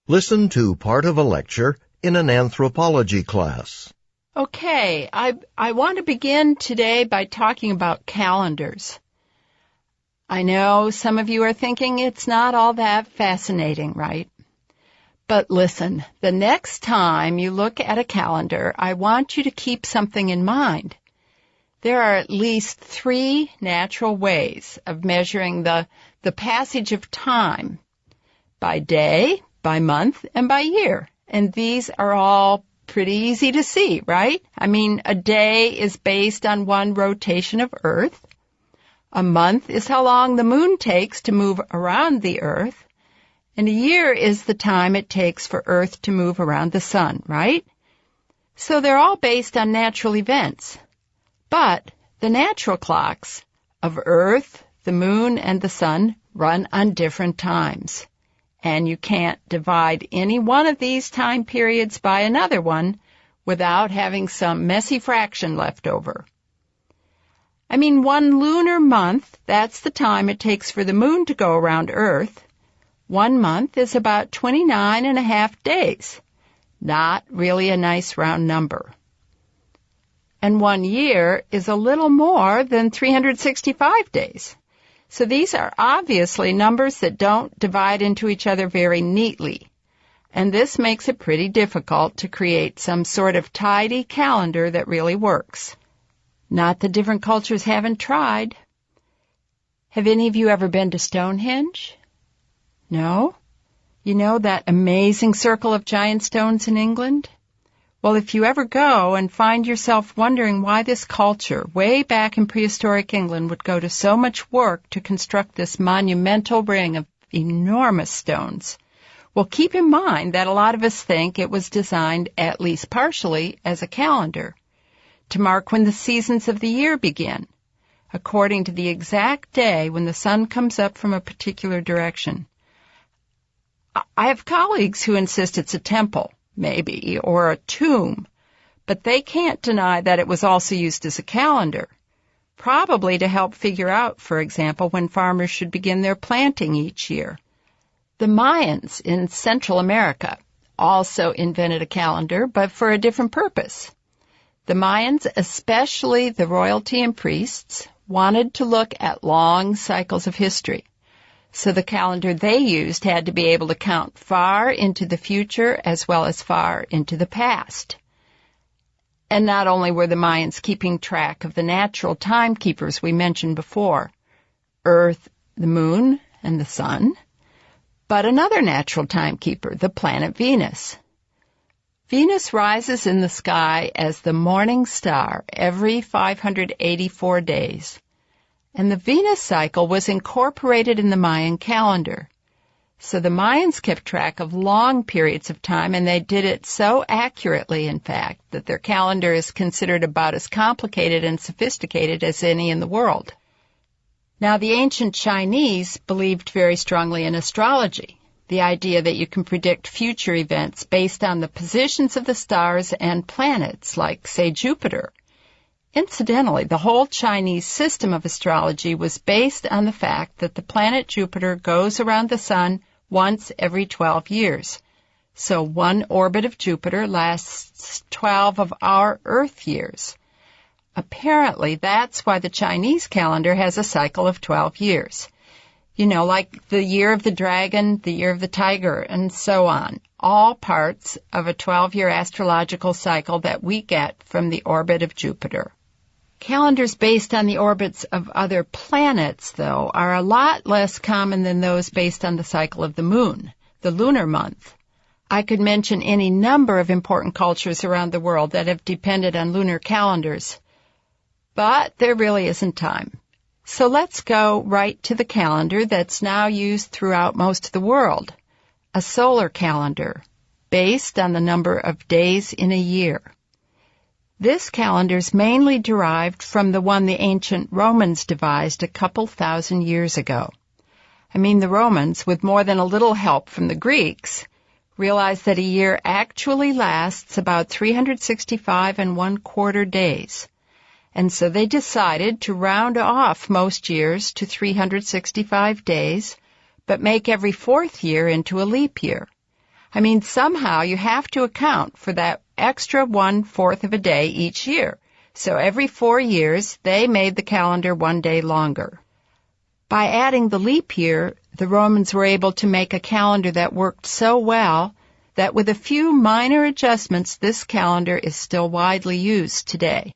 Listen to part of a lecture in an anthropology class. Okay, I want to begin today by talking about calendars. I know some of you are thinking it's not all that fascinating, right? But listen, the next time you look at a calendar, I want you to keep something in mind. There are at least 3 natural ways of measuring the passage of time: by day, by month, and by year. And these are all pretty easy to see, right? I mean, a day is based on one rotation of Earth. A month is how long the moon takes to move around the Earth. And a year is the time it takes for Earth to move around the sun, right? So they're all based on natural events. But the natural clocks of Earth, the moon, and the sun run on different times. And you can't divide any one of these time periods by another one without having some messy fraction left over. I mean, one lunar month, that's the time it takes for the moon to go around Earth. 1 month is about 29 and a half days. Not really a nice round number. And 1 year is a little more than 365 days. So these are obviously numbers that don't divide into each other very neatly. And this makes it pretty difficult to create some sort of tidy calendar that really works. Not that different cultures haven't tried. Have any of you ever been to Stonehenge? No? You know that amazing circle of giant stones in England? Well, if you ever go and find yourself wondering why this culture, way back in prehistoric England, would go to so much work to construct this monumental ring of enormous stones, well, keep in mind that a lot of us think it was designed, at least partially, as a calendar, to mark when the seasons of the year begin, according to the exact day when the sun comes up from a particular direction. I have colleagues who insist it's a temple, maybe, or a tomb, but they can't deny that it was also used as a calendar, probably to help figure out, for example, when farmers should begin their planting each year. The Mayans in Central America also invented a calendar, but for a different purpose. The Mayans, especially the royalty and priests, wanted to look at long cycles of history. So the calendar they used had to be able to count far into the future as well as far into the past. And not only were the Mayans keeping track of the natural timekeepers we mentioned before, Earth, the moon, and the sun, but another natural timekeeper, the planet Venus. Venus rises in the sky as the morning star every 584 days. And the Venus cycle was incorporated in the Mayan calendar. So the Mayans kept track of long periods of time, and they did it so accurately, in fact, that their calendar is considered about as complicated and sophisticated as any in the world. Now, the ancient Chinese believed very strongly in astrology, the idea that you can predict future events based on the positions of the stars and planets, like, say, Jupiter. Incidentally, the whole Chinese system of astrology was based on the fact that the planet Jupiter goes around the sun once every 12 years. So one orbit of Jupiter lasts 12 of our Earth years. Apparently, that's why the Chinese calendar has a cycle of 12 years. You know, like the year of the dragon, the year of the tiger, and so on. All parts of a 12-year astrological cycle that we get from the orbit of Jupiter. Calendars based on the orbits of other planets, though, are a lot less common than those based on the cycle of the moon, the lunar month. I could mention any number of important cultures around the world that have depended on lunar calendars, but there really isn't time. So let's go right to the calendar that's now used throughout most of the world, a solar calendar, based on the number of days in a year. This calendar is mainly derived from the one the ancient Romans devised a couple thousand years ago. I mean, the Romans, with more than a little help from the Greeks, realized that a year actually lasts about 365 1/4 days. And so they decided to round off most years to 365 days, but make every 4th year into a leap year. I mean, somehow you have to account for that extra 1/4 of a day each year. So every 4 years, they made the calendar 1 day longer. By adding the leap year, the Romans were able to make a calendar that worked so well that with a few minor adjustments, this calendar is still widely used today.